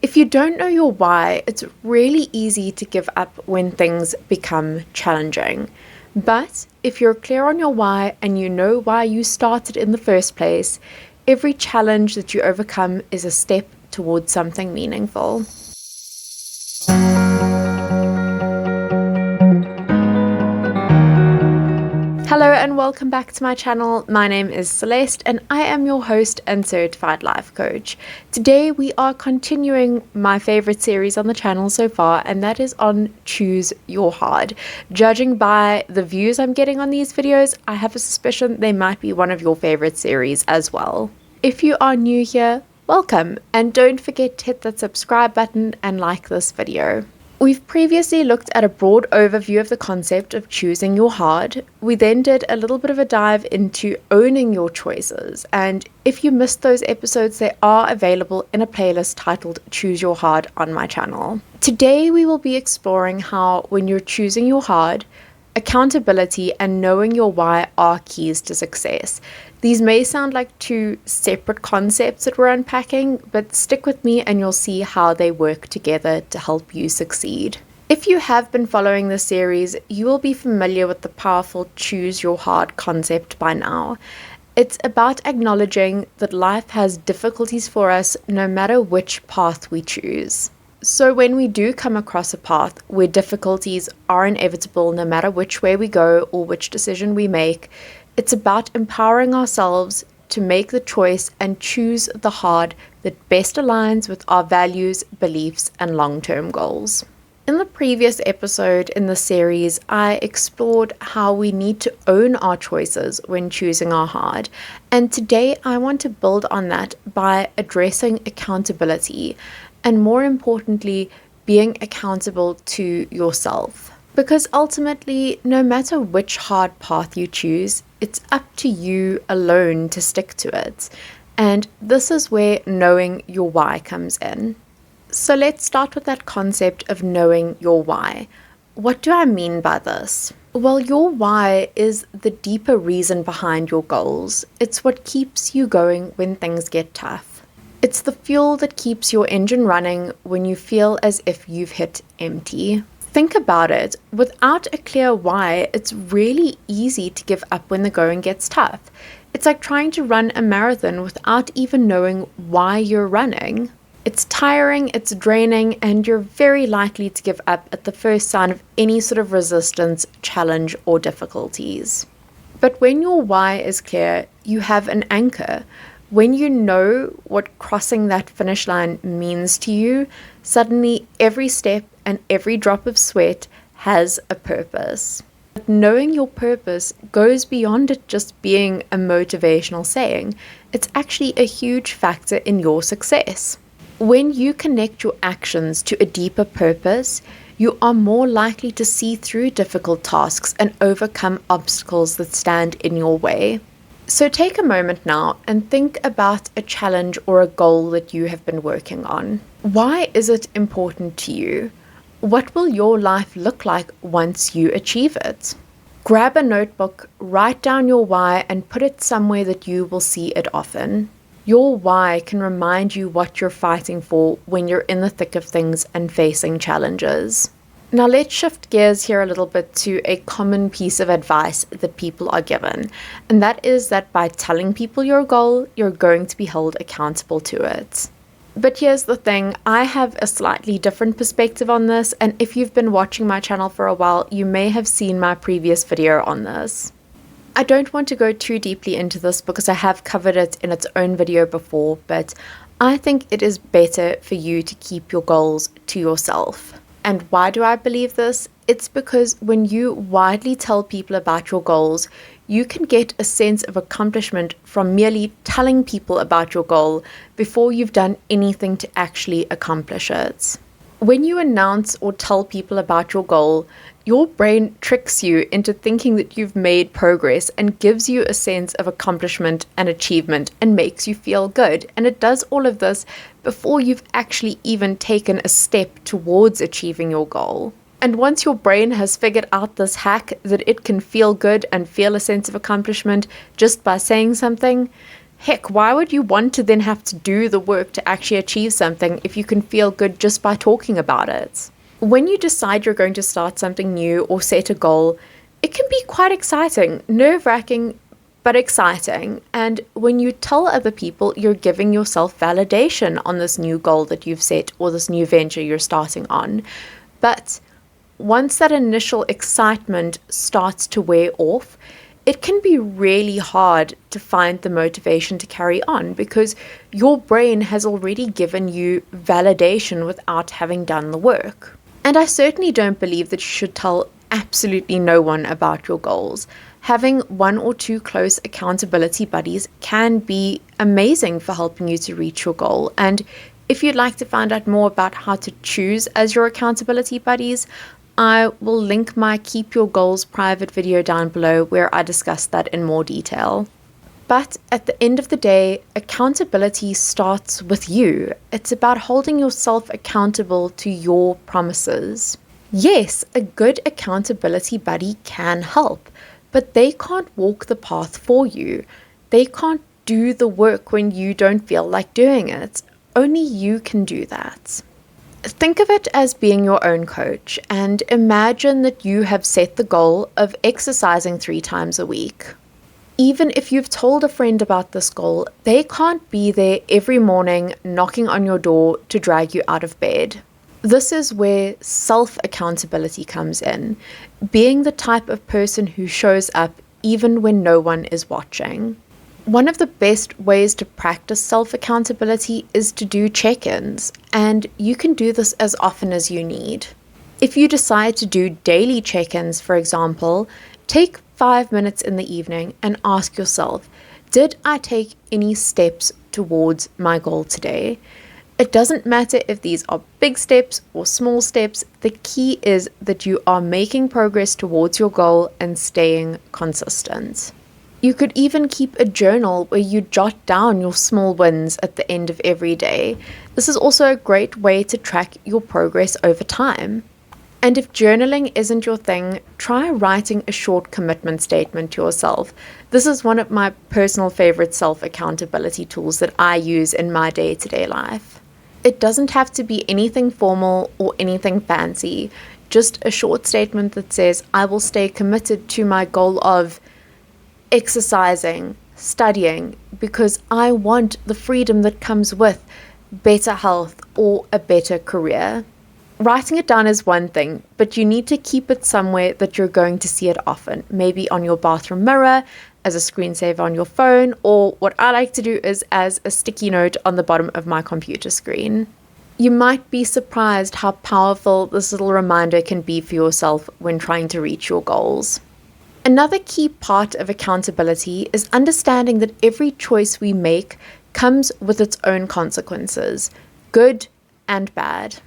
If you don't know your why, it's really easy to give up when things become challenging. But if you're clear on your why and you know why you started in the first place, every challenge that you overcome is a step towards something meaningful. Hello and welcome back to my channel. My name is Celeste and I am your host and certified life coach. Today we are continuing my favorite series on the channel so far, and that is on Choose Your Hard. Judging by the views I'm getting on these videos, I have a suspicion they might be one of your favorite series as well. If you are new here, welcome, and don't forget to hit that subscribe button and like this video. We've previously looked at a broad overview of the concept of choosing your hard. We then did a little bit of a dive into owning your choices, and if you missed those episodes, they are available in a playlist titled Choose Your Hard on my channel. Today we will be exploring how, when you're choosing your hard, accountability and knowing your why are keys to success. These may sound like two separate concepts that we're unpacking, but stick with me and you'll see how they work together to help you succeed. If you have been following this series, you will be familiar with the powerful choose your hard concept by now. It's about acknowledging that life has difficulties for us no matter which path we choose. So when we do come across a path where difficulties are inevitable no matter which way we go or which decision we make, it's about empowering ourselves to make the choice and choose the hard that best aligns with our values, beliefs, and long-term goals. In the previous episode in the series, I explored how we need to own our choices when choosing our hard, and today I want to build on that by addressing accountability, and more importantly, being accountable to yourself. Because ultimately, no matter which hard path you choose, it's up to you alone to stick to it. And this is where knowing your why comes in. So let's start with that concept of knowing your why. What do I mean by this? Well, your why is the deeper reason behind your goals. It's what keeps you going when things get tough. It's the fuel that keeps your engine running when you feel as if you've hit empty. Think about it. Without a clear why, it's really easy to give up when the going gets tough. It's like trying to run a marathon without even knowing why you're running. It's tiring, it's draining, and you're very likely to give up at the first sign of any sort of resistance, challenge, or difficulties. But when your why is clear, you have an anchor. When you know what crossing that finish line means to you, suddenly every step and every drop of sweat has a purpose. But knowing your purpose goes beyond it just being a motivational saying. It's actually a huge factor in your success. When you connect your actions to a deeper purpose, you are more likely to see through difficult tasks and overcome obstacles that stand in your way. So take a moment now and think about a challenge or a goal that you have been working on. Why is it important to you? What will your life look like once you achieve it? Grab a notebook, write down your why, and put it somewhere that you will see it often. Your why can remind you what you're fighting for when you're in the thick of things and facing challenges. Now let's shift gears here a little bit to a common piece of advice that people are given, and that is that by telling people your goal, you're going to be held accountable to it. But here's the thing, I have a slightly different perspective on this, and if you've been watching my channel for a while, you may have seen my previous video on this. I don't want to go too deeply into this because I have covered it in its own video before, but I think it is better for you to keep your goals to yourself. And why do I believe this? It's because when you widely tell people about your goals, you can get a sense of accomplishment from merely telling people about your goal before you've done anything to actually accomplish it. When you announce or tell people about your goal, your brain tricks you into thinking that you've made progress and gives you a sense of accomplishment and achievement and makes you feel good. And it does all of this before you've actually even taken a step towards achieving your goal. And once your brain has figured out this hack that it can feel good and feel a sense of accomplishment just by saying something, Heck, why would you want to then have to do the work to actually achieve something if you can feel good just by talking about it? When you decide you're going to start something new or set a goal, it can be quite exciting, nerve-wracking, but exciting. And when you tell other people, you're giving yourself validation on this new goal that you've set or this new venture you're starting on. But once that initial excitement starts to wear off, it can be really hard to find the motivation to carry on because your brain has already given you validation without having done the work. And I certainly don't believe that you should tell absolutely no one about your goals. Having 1 or 2 close accountability buddies can be amazing for helping you to reach your goal. And if you'd like to find out more about how to choose as your accountability buddies, I will link my Keep Your Goals private video down below where I discuss that in more detail. But at the end of the day, accountability starts with you. It's about holding yourself accountable to your promises. Yes, a good accountability buddy can help, but they can't walk the path for you. They can't do the work when you don't feel like doing it. Only you can do that. Think of it as being your own coach and imagine that you have set the goal of exercising 3 times a week. Even if you've told a friend about this goal, they can't be there every morning knocking on your door to drag you out of bed. This is where self-accountability comes in, being the type of person who shows up even when no one is watching. One of the best ways to practice self-accountability is to do check-ins, and you can do this as often as you need. If you decide to do daily check-ins, for example, take 5 minutes in the evening and ask yourself, did I take any steps towards my goal today? It doesn't matter if these are big steps or small steps, the key is that you are making progress towards your goal and staying consistent. You could even keep a journal where you jot down your small wins at the end of every day. This is also a great way to track your progress over time. And if journaling isn't your thing, try writing a short commitment statement to yourself. This is one of my personal favorite self-accountability tools that I use in my day-to-day life. It doesn't have to be anything formal or anything fancy, just a short statement that says, I will stay committed to my goal of exercising, studying, because I want the freedom that comes with better health or a better career. Writing it down is one thing, but you need to keep it somewhere that you're going to see it often, maybe on your bathroom mirror, as a screensaver on your phone, or what I like to do is as a sticky note on the bottom of my computer screen. You might be surprised how powerful this little reminder can be for yourself when trying to reach your goals. Another key part of accountability is understanding that every choice we make comes with its own consequences, good and bad.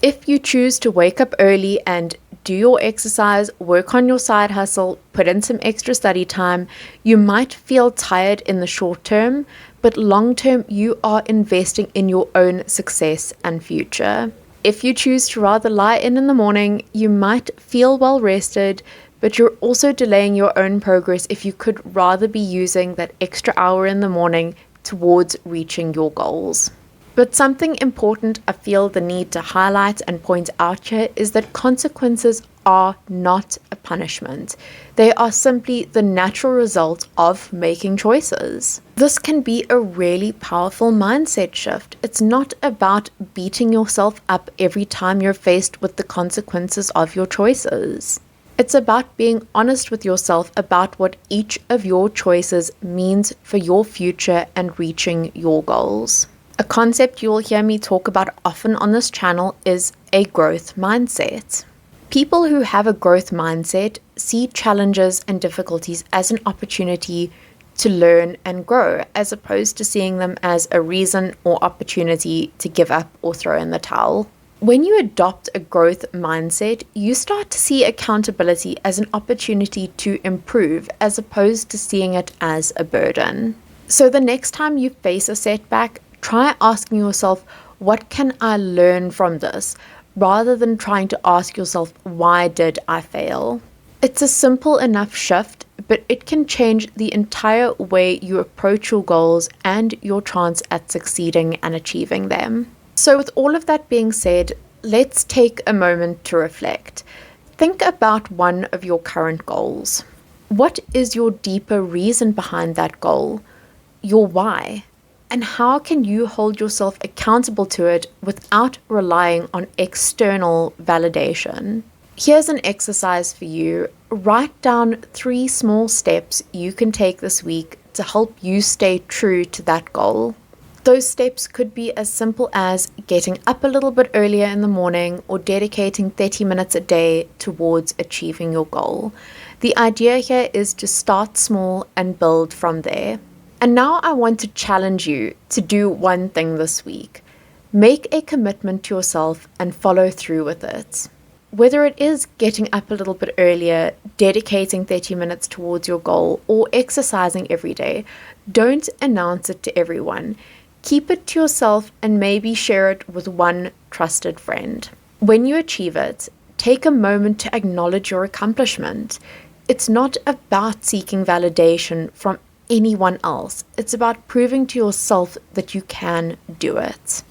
If you choose to wake up early and do your exercise, work on your side hustle, put in some extra study time, you might feel tired in the short term, but long term you are investing in your own success and future. If you choose to rather lie in the morning, you might feel well rested, but you're also delaying your own progress if you could rather be using that extra hour in the morning towards reaching your goals. But something important I feel the need to highlight and point out here is that consequences are not a punishment. They are simply the natural result of making choices. This can be a really powerful mindset shift. It's not about beating yourself up every time you're faced with the consequences of your choices. It's about being honest with yourself about what each of your choices means for your future and reaching your goals. A concept you'll hear me talk about often on this channel is a growth mindset. People who have a growth mindset see challenges and difficulties as an opportunity to learn and grow, as opposed to seeing them as a reason or opportunity to give up or throw in the towel. When you adopt a growth mindset, you start to see accountability as an opportunity to improve, as opposed to seeing it as a burden. So the next time you face a setback, try asking yourself, what can I learn from this? Rather than trying to ask yourself, why did I fail? It's a simple enough shift, but it can change the entire way you approach your goals and your chance at succeeding and achieving them. So with all of that being said, let's take a moment to reflect. Think about one of your current goals. What is your deeper reason behind that goal? Your why? And how can you hold yourself accountable to it without relying on external validation? Here's an exercise for you. Write down 3 small steps you can take this week to help you stay true to that goal. Those steps could be as simple as getting up a little bit earlier in the morning or dedicating 30 minutes a day towards achieving your goal. The idea here is to start small and build from there. And now I want to challenge you to do one thing this week. Make a commitment to yourself and follow through with it. Whether it is getting up a little bit earlier, dedicating 30 minutes towards your goal, or exercising every day, don't announce it to everyone. Keep it to yourself and maybe share it with one trusted friend. When you achieve it, take a moment to acknowledge your accomplishment. It's not about seeking validation from anyone else. It's about proving to yourself that you can do it.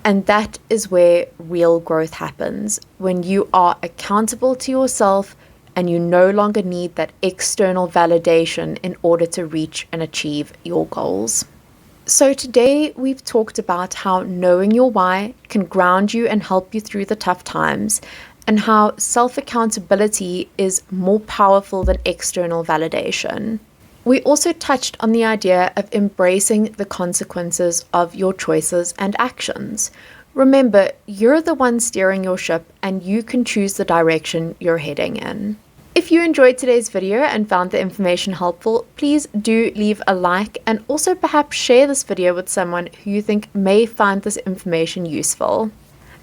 And that is where real growth happens, when you are accountable to yourself and you no longer need that external validation in order to reach and achieve your goals. So today we've talked about how knowing your why can ground you and help you through the tough times, and how self-accountability is more powerful than external validation. We also touched on the idea of embracing the consequences of your choices and actions. Remember, you're the one steering your ship and you can choose the direction you're heading in. If you enjoyed today's video and found the information helpful, please do leave a like and also perhaps share this video with someone who you think may find this information useful.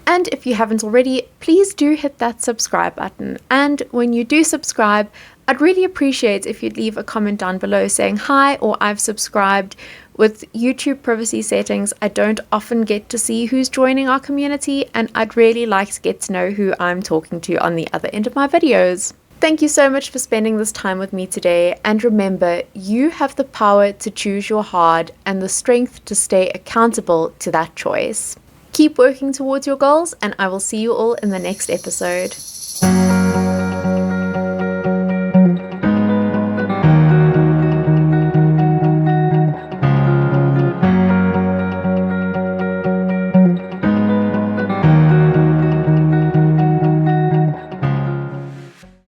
And if you haven't already, please do hit that subscribe button. And when you do subscribe, I'd really appreciate if you'd leave a comment down below saying hi or I've subscribed. With YouTube privacy settings, I don't often get to see who's joining our community, and I'd really like to get to know who I'm talking to on the other end of my videos. Thank you so much for spending this time with me today, and remember, you have the power to choose your hard and the strength to stay accountable to that choice. Keep working towards your goals, and I will see you all in the next episode.